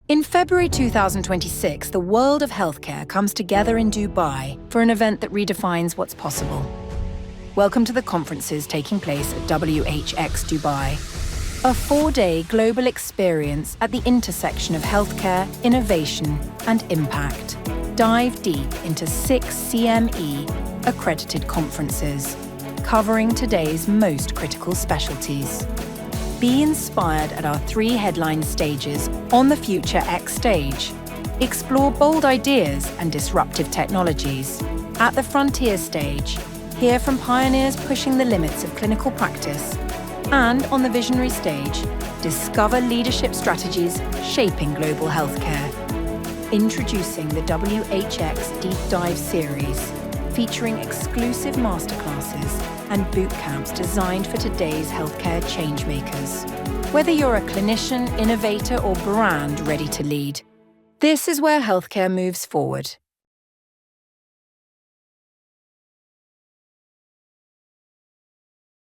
In February 2026, the world of healthcare comes together in Dubai for an event that redefines what's possible. Welcome to the conferences taking place at WHX Dubai, a 4-day global experience at the intersection of healthcare, innovation, and impact. Dive deep into 6 CME accredited conferences, covering today's most critical specialties. Be inspired at our 3 headline stages on the WHX stage. Explore bold ideas and disruptive technologies. At the frontier stage, hear from pioneers pushing the limits of clinical practice. And on the visionary stage, discover leadership strategies shaping global healthcare. Introducing the WHX Deep Dive series, featuring exclusive masterclasses and boot camps designed for today's healthcare changemakers. Whether you're a clinician, innovator, or brand ready to lead, this is where healthcare moves forward.